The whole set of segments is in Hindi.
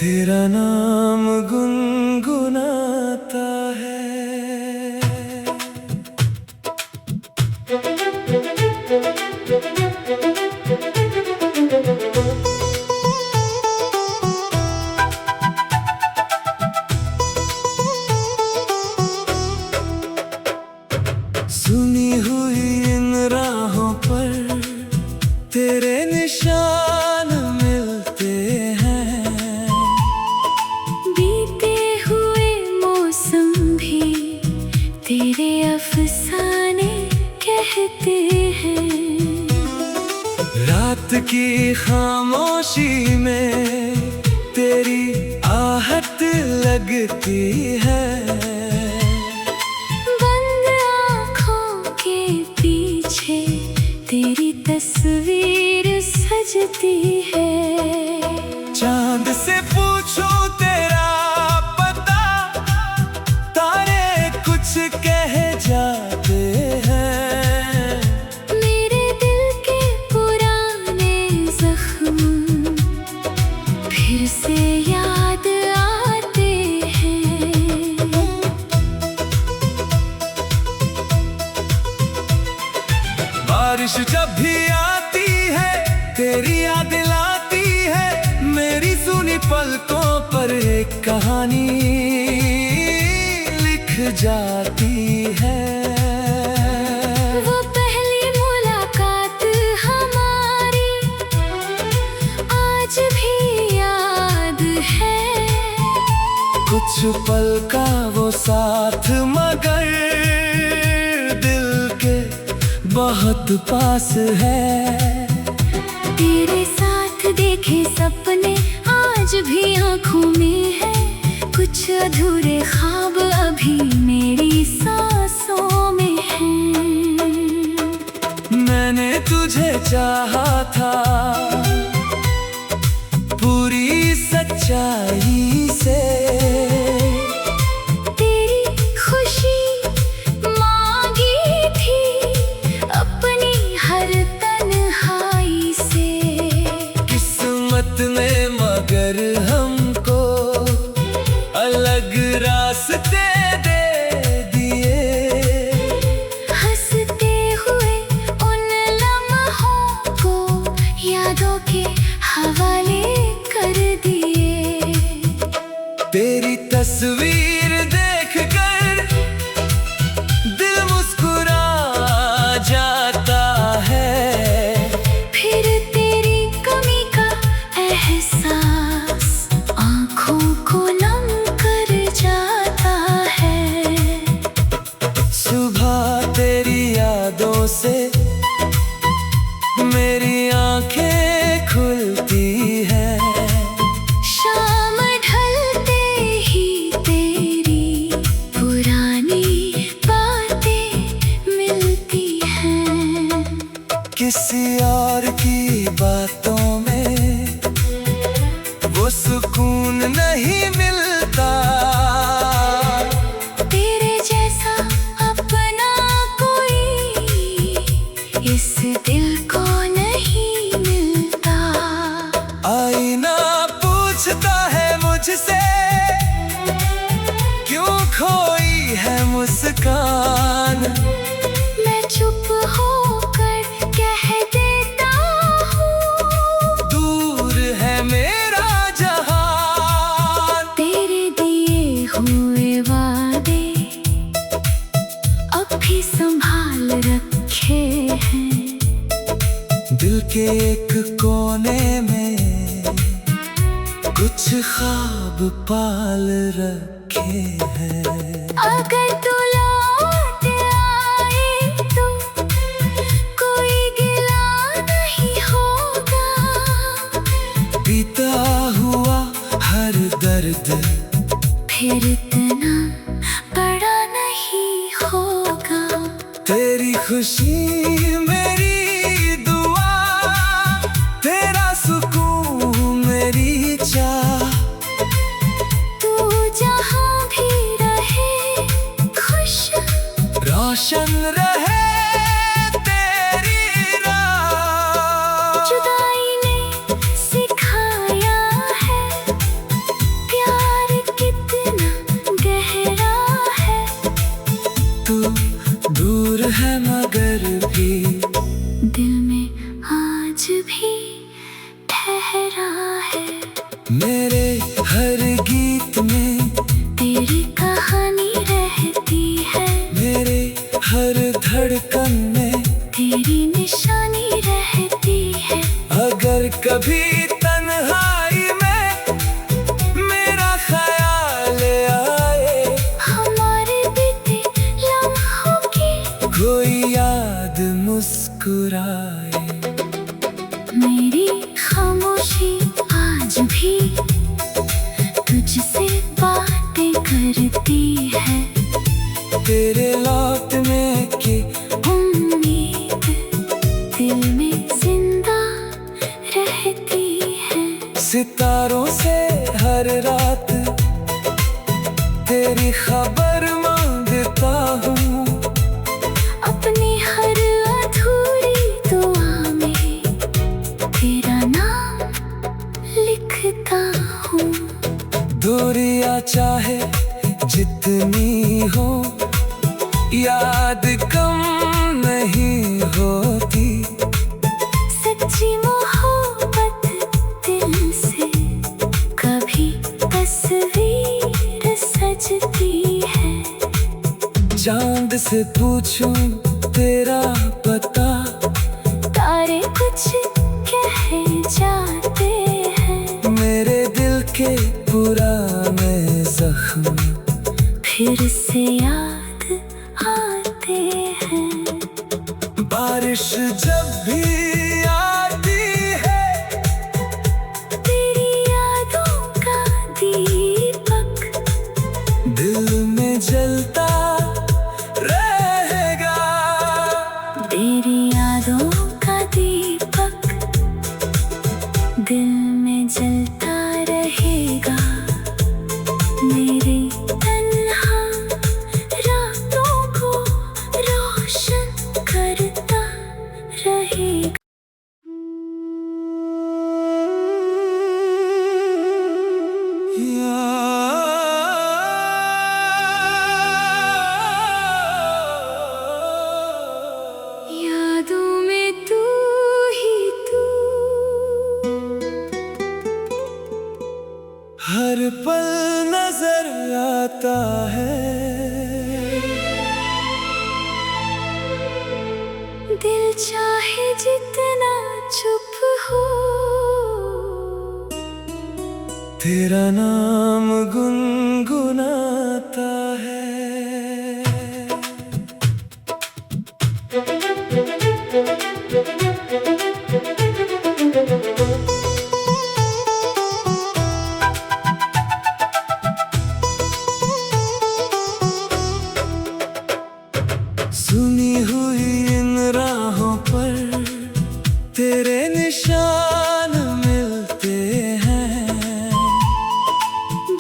तेरा नाम गुनगुनाता है। सुनी हुई इन राहों पर तेरे निशान मिलते हैं। बीते हुए मौसम भी तेरे अफसाने कहते हैं। रात की खामोशी में तेरी आहट लगती है। बंद आँखों के पीछे तेरी तस्वीर सजती है। चांद से पूछो तेरा पता, तारे कुछ कह जाते हैं। मेरे दिल के पुराने जख्म फिर से याद आते हैं। बारिश जब भी आती है तेरी याद दिलाती है। मेरी सुनी पलकों पर एक कहानी लिख जाती है। वो पहली मुलाकात हमारी आज भी याद है। कुछ पल का वो साथ मगर दिल के बहुत पास है। तेरे साथ देखे सपने आज भी आँखों में है। कुछ अधूरे ख्वाब अभी मेरी सांसों में हैं। मैंने तुझे चाहा था पूरी सच्चाई से। तेरी खुशी मांगी थी अपनी हर तन्हाई से। किस्मत ने मगर हमको अलग रास्ते दे दिए। हंसते हुए उन लम्हों को यादों के हवाले कर दिए। तेरी तस्वीर देखकर दिल मुस्कुरा जाता है। फिर तेरी कमी का एहसास आँखों को नम कर जाता है। सुबह तेरी यादों से मेरी आंखें खुलती है। शाम ढलते ही तेरी पुरानी बातें मिलती हैं। किसी और की बातों में वो सुकून नहीं मिलता। तेरे जैसा अपना कोई इस दिल को नहीं मिलता। आईना पूछता है मुझसे क्यों खोई है मुस्कान। मैं चुप होकर कह देता हूँ दूर है मेरा जहान। तेरे दिए हुए वादे अब भी संभाल रखे हैं। दिल के एक कोने में कुछ ख्वाब पाल रखे हैं। अगर तू लौट आए तो कोई गिला नहीं होगा। बीता हुआ हर दर्द फिर इतना बड़ा नहीं होगा। तेरी खुशी मेरी दुआ, तेरा सुकून मेरी चाह। तू जहाँ भी रहे भी ठहरा है। मेरे हर गीत में तेरी कहानी रहती है। मेरे हर धड़कन में तेरी निशानी रहती है। अगर कभी तन्हाई में मेरा ख्याल आए, हमारे बीते लम्हों की कोई याद मुस्कुराए। मेरी खामोशी आज भी तुझसे बातें करती है। तेरे लौटने की उम्मीद दिल में जिंदा रहती है। सितारों से हर रात तेरी खबर मांगता हूँ। अपनी हर अधूरी दुआ में तेरा नाम लिखता हूँ। दूरियां चाहे जितनी हो, याद कम नहीं होती। सच्ची मोहब्बत दिल से कभी तस्वीर सजती है। चांद से पूछूं तेरा पता, तारे कुछ कह जाते हैं। मेरे दिल के पुराने जख्म फिर से याद आते हैं। बारिश जब भी आती है, तेरी यादों का दीपक दिल में जलता रहेगा। तेरी यादों का दीपक दिल में जलता रहेगा। मेरे तन्हा रातों को रोशन करता रहेगा। यादों में तू ही तू, हर पल नजर आता है। दिल चाहे जितना चुप हो, तेरा नाम गुनगुनाता है। सुनी हुई इन राहों पर तेरे निशान मिलते हैं।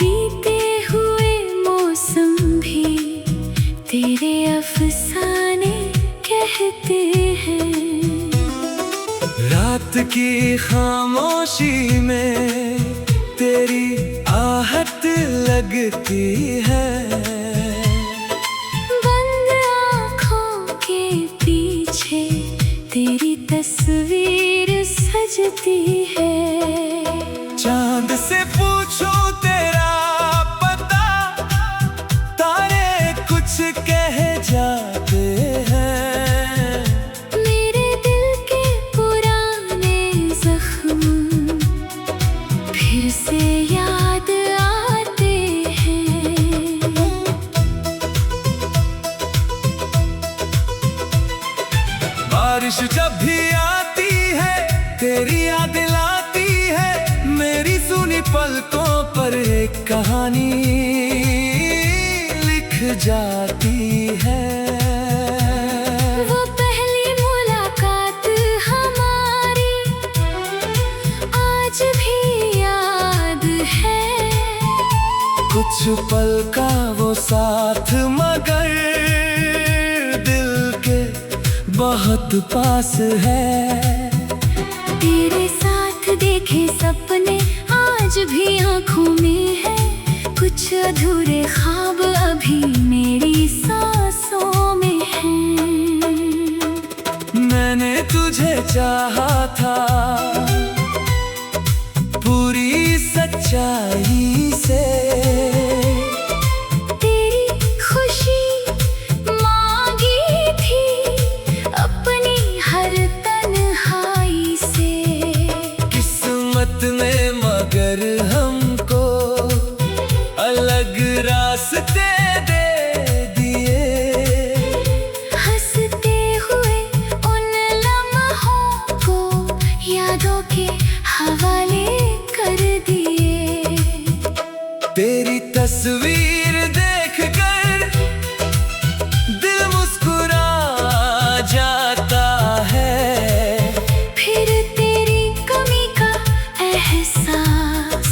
बीते हुए मौसम भी तेरे अफसाने कहते हैं। रात की खामोशी में तेरी आहट लगती है। बंद आँखों के पीछे तेरी तस्वीर सजती है। चांद से पूछो तेरा पता, तारे कुछ कह जाते हैं। मेरे दिल के पुराने जख्म फिर से याद आते हैं। बारिश जब भी आती है, तेरी याद दिलाती है। मेरी सुनी पलकों पर एक कहानी लिख जाती है। वो पहली मुलाकात हमारी आज भी याद है। कुछ पल का वो साथ, मगर दिल के बहुत पास है। तेरे साथ देखे सपने आज भी आँखों में है। कुछ अधूरे ख्वाब अभी मेरी सांसों में हैं। मैंने तुझे चाहा था, पूरी सच्चाई से। तेरी खुशी मांगी थी अपनी हर तन्हाई से। किस्मत ने मगर हमको अलग रास्ते दे दिए। हंसते हुए उन लम्हों को यादों के हवाले कर दिए। तेरी तस्वीर देखकर दिल मुस्कुरा जाता है। फिर तेरी कमी का एहसास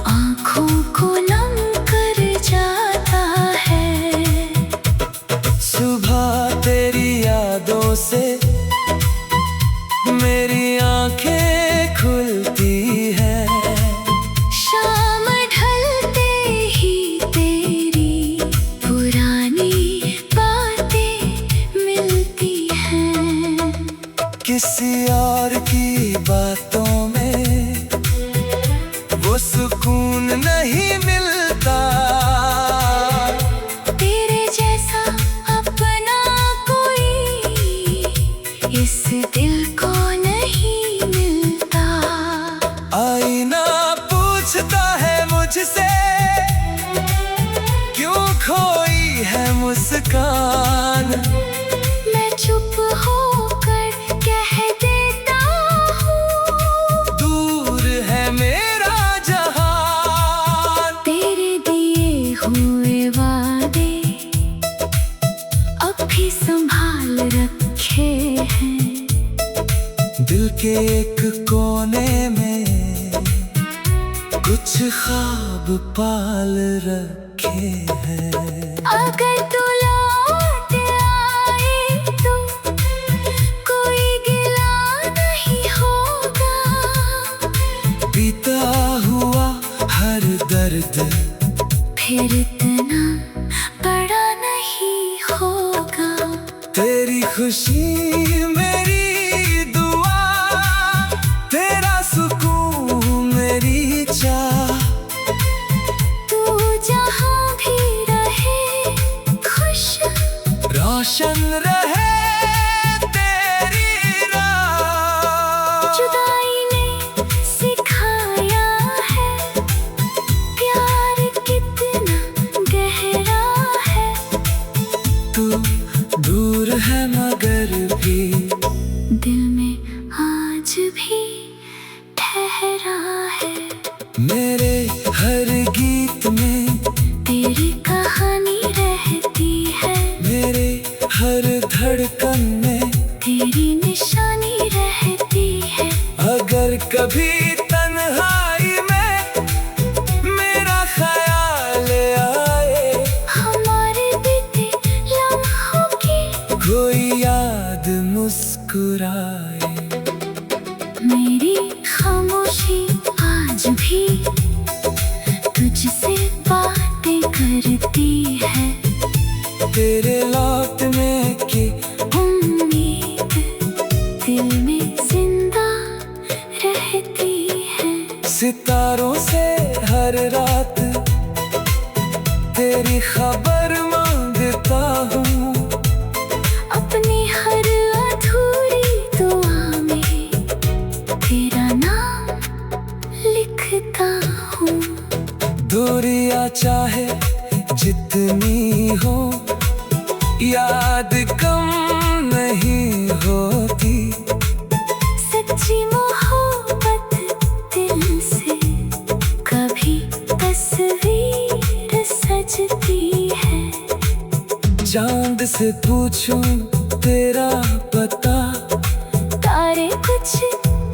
आँखों को नम कर जाता है। सुबह तेरी यादों से मेरी आंखें खुलती है। शाम ढलते ही तेरी पुरानी बातें मिलती हैं। किसी और की बातों में वो सुकून नहीं मिलता। तेरे जैसा अपना कोई इस दिल को नहीं मिलता। आईना पूछता है मुझसे क्यों खोई है मुस्कान। मैं चुप होकर कह देता हूँ दूर है मेरा जहान। तेरे दिए हुए वादे अब भी संभाल रखे हैं। दिल के एक कोने में कुछ ख्वाब पाल रखे हैं। अगर तू लौट आए तो कोई गिला नहीं होगा। बीता हुआ हर दर्द फिर इतना बड़ा नहीं होगा। तेरी खुशी मेरी दुआ, तेरा सुकून मेरी चाह। तू जहाँ भी रहे खुश रोशन रहे तेरी राह। जुदाई ने सिखाया है प्यार कितना गहरा है। तू दूर है मगर भी दिल में आज भी ठहरा है। मेरे हर गीत में तेरी कहानी रहती है। मेरे हर धड़कन में तेरी निशानी रहती है। अगर कभी तन्हाई में मेरा ख्याल आए, हमारे बीते लम्हों की कोई याद मुस्कुराए। मेरी खामोशी आज भी तुझसे बातें करती है। तेरे लौटने की उम्मीद दिल में जिंदा रहती है। सितारों से हर रात तेरी खबर मांगता हूँ। अपनी हर अधूरी दुआ में तेरा नाम लिखता हूँ। दूरियां चाहे जितनी हो, याद कम नहीं होती। सच्ची मोहब्बत दिल से कभी तस्वीर सजती है। चांद से पूछूं तेरा पता, तारे कुछ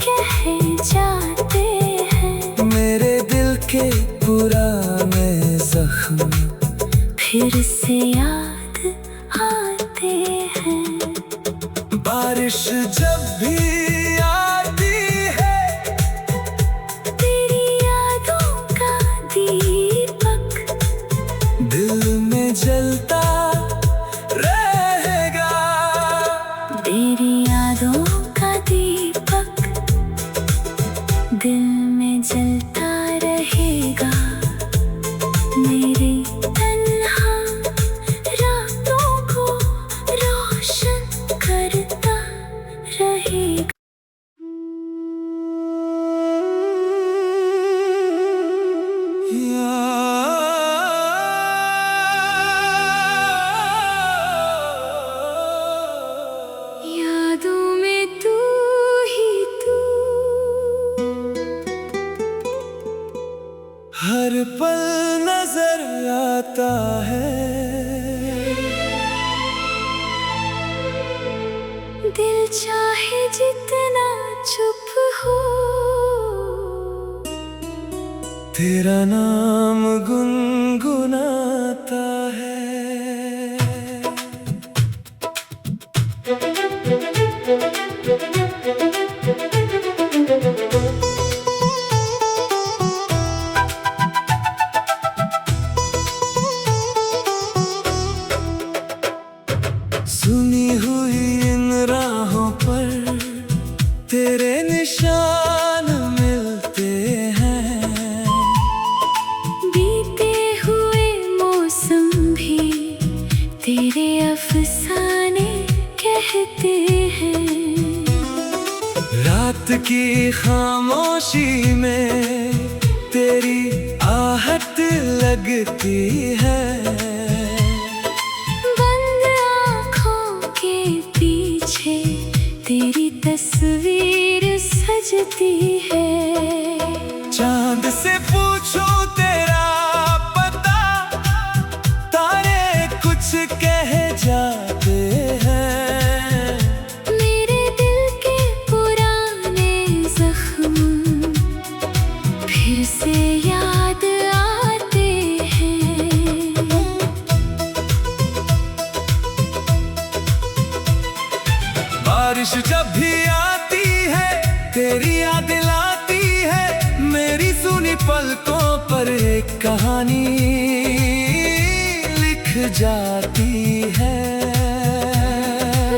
कह जाते हैं। मेरे दिल के पुराने जख्म फिर से याद आते हैं। बारिश जब भी आती है, तेरी यादों का दीपक दिल में जलता रहेगा। तेरी यादों का दीपक दिल में जलता रहेगा, मेरे तन्हा रातों को रोशन करता रहेगा। यादों में तू ही तू, हर पल नजर आता है। दिल चाहे जितना चुप हो, तेरा नाम गुनगुनाता है। सुनी हुई इन राहों पर तेरे निशान मिलते हैं। बीते हुए मौसम भी तेरे अफसाने कहते हैं। रात की खामोशी में तेरी आहट लगती है। बंद आँखों के पीछे तेरी तस्वीर सजती है। चांद से पूछो तेरा पता, तारे कुछ कह जाते हैं। मेरे दिल के पुराने जख्म फिर से याद आते हैं। बारिश जब भी आती है तेरी याद दिलाती है। मेरी सुनी पलकों पर एक कहानी लिख जाती है।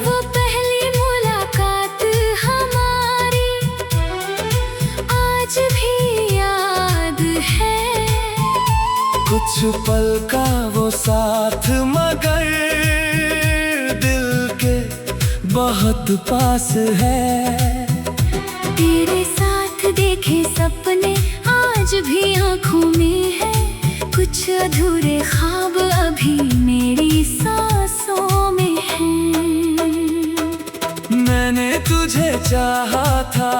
वो पहली मुलाकात हमारी आज भी याद है। कुछ पल का वो साथ मगर दिल के बहुत पास है। तेरे साथ देखे सपने आज भी आँखों में है। कुछ अधूरे ख्वाब अभी मेरी सांसों में हैं। मैंने तुझे चाहा था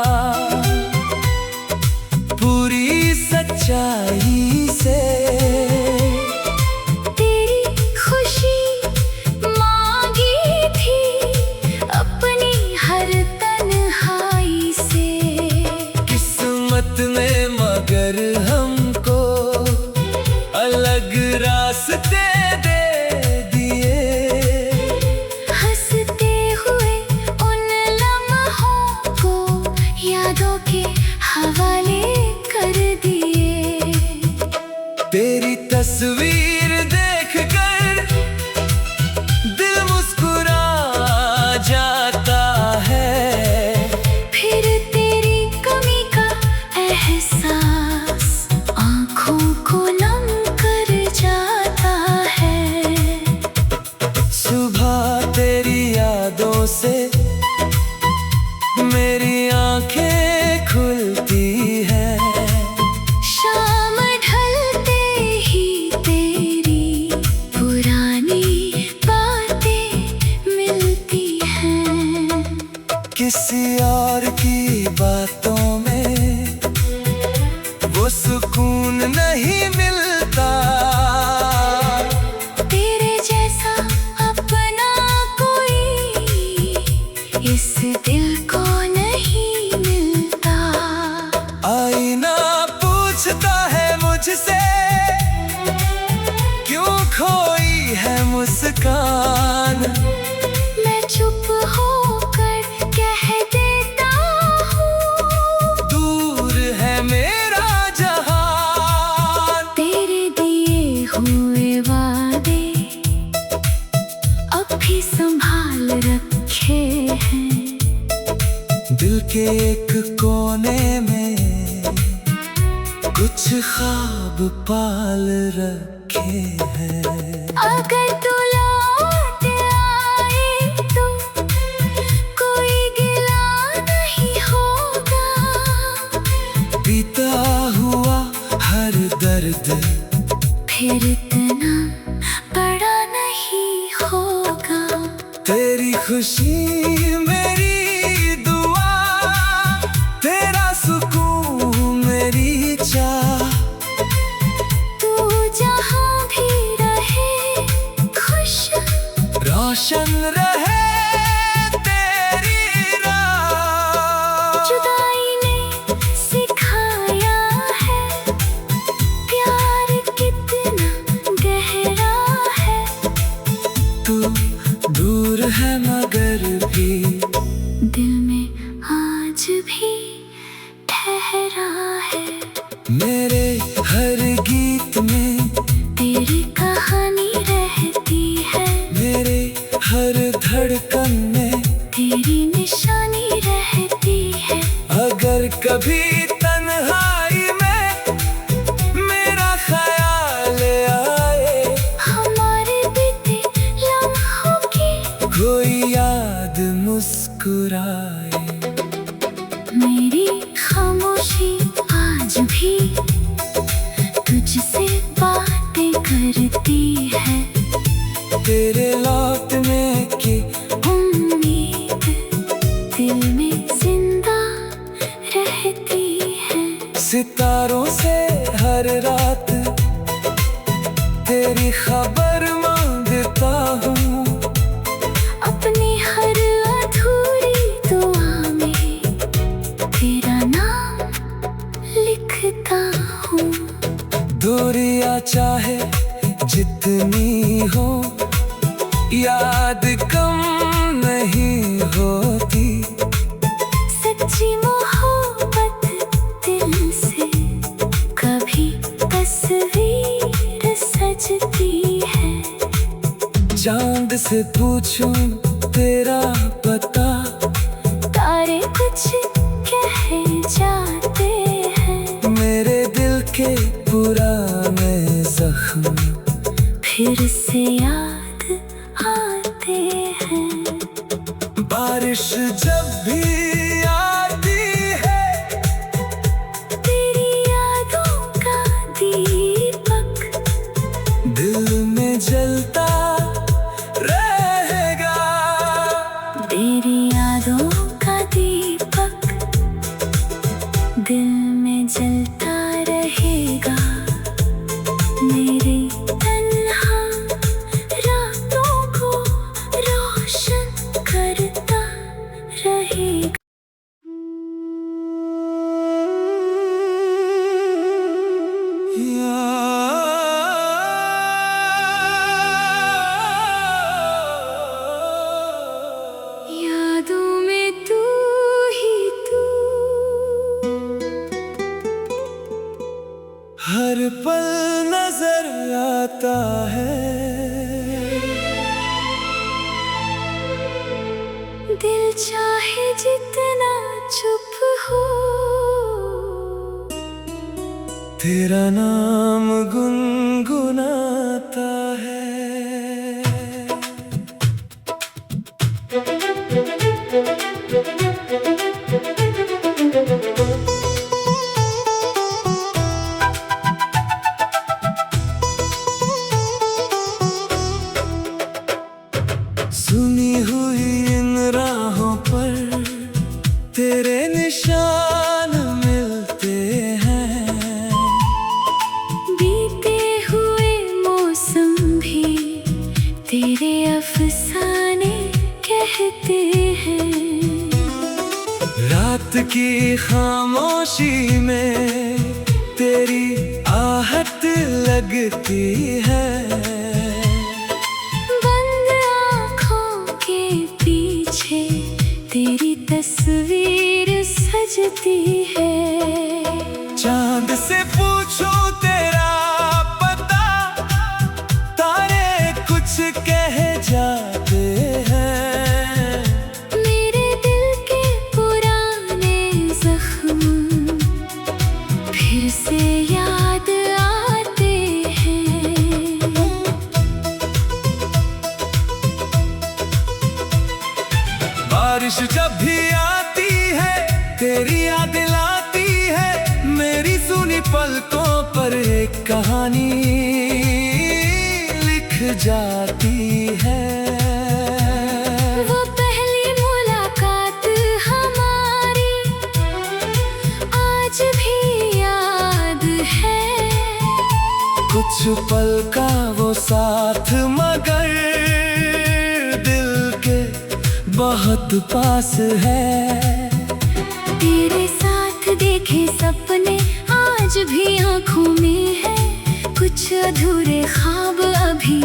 पूरी सच्चाई से। तेरी खुशी मांगी थी अपनी हर तन्हाई से। किस्मत में मगर हमको अलग रास्ते दे दिए। हंसते हुए उन लम्हों को यादों के हवाले कर दिए। तेरी तस्वीर देखकर दिल मुस्कुरा जाता है। फिर तेरी कमी का एहसास आँखों को नम कर जाता है। सुबह तेरी यादों से मेरी आंखें खुलती है। शाम ढलते ही तेरी पुरानी बातें मिलती हैं। किसी और की बातों में वो सुकून नहीं मिलता। तेरे जैसा अपना कोई इस दिल को नहीं मिलता। आईना पूछता है मुझसे क्यों खोई है मुस्कान। मैं चुप होकर कह देता हूँ दूर है मेरा जहान। तेरे दिए हुए वादे अब भी संभाल रखे हैं। दिल के एक कोने में कुछ ख्वाब पाल रखे हैं। अगर तू लौट आए तो कोई गिला नहीं होगा। बीता हुआ हर दर्द फिर इतना बड़ा नहीं होगा। तेरी खुशी मेरी दुआ, तेरा सुकून मेरी चाह। तू जहाँ भी रहे खुश रोशन रहे तेरी राह। जुदाई ने सिखाया है प्यार कितना गहरा है। तू दूर है मगर भी दिल में आज भी ठहरा है। मेरे हर गीत में तेरी कहानी रहती है। मेरे हर धड़कन में तेरी निशानी रहती है। अगर कभी तन्हाई में मेरा ख्याल आए, हमारे बीते लम्हों की कोई याद मुस्कुराए। मेरी खामोशी आज भी तुझसे बातें करती है। तेरे लौटने की उम्मीद दिल में जिंदा रहती है। सितारों से हर रात तेरी खबर मांगता हूँ। अपनी हर अधूरी दुआ में तेरा नाम लिखता हूँ। दूरियां चाहे जितनी हो, याद कम नहीं होती। सच्ची मोहब्बत दिल से कभी तस्वीर सजती है। चांद से पूछूं तेरा पता, तारे कुछ कह जाते हैं। मेरे दिल के पुराने जख्म फिर से याद आते हैं। बारिश जब भी आती है, तेरी यादों का दीपक दिल में जलता रहेगा। तेरी यादों का दीपक दिल में जलता रहेगा। मेरे तन्हा रातों को रोशन करता रहेगा। यादों में तू ही तू हर पल नजर आता है। दिल चाहे जितना चुप हो, तेरा नाम गुनगुनाता है। सुनी हुई इन राहों पर तेरे निशान मिलते हैं। बीते हुए मौसम भी तेरे अफसाने कहते हैं। रात की खामोशी में तेरी आहट लगती है। बंद आँखों के पीछे तेरी तस्वीर सजती है। चांद से पूछो तेरा पता, तारे कुछ कह जाते हैं। मेरे दिल के पुराने जख्म फिर से कहानी लिख जाती है। वो पहली मुलाकात हमारी आज भी याद है। कुछ पल का वो साथ मगर दिल के बहुत पास है। तेरे साथ देखे सपने आज भी आँखों में है। कुछ अधूरे ख्वाब अभी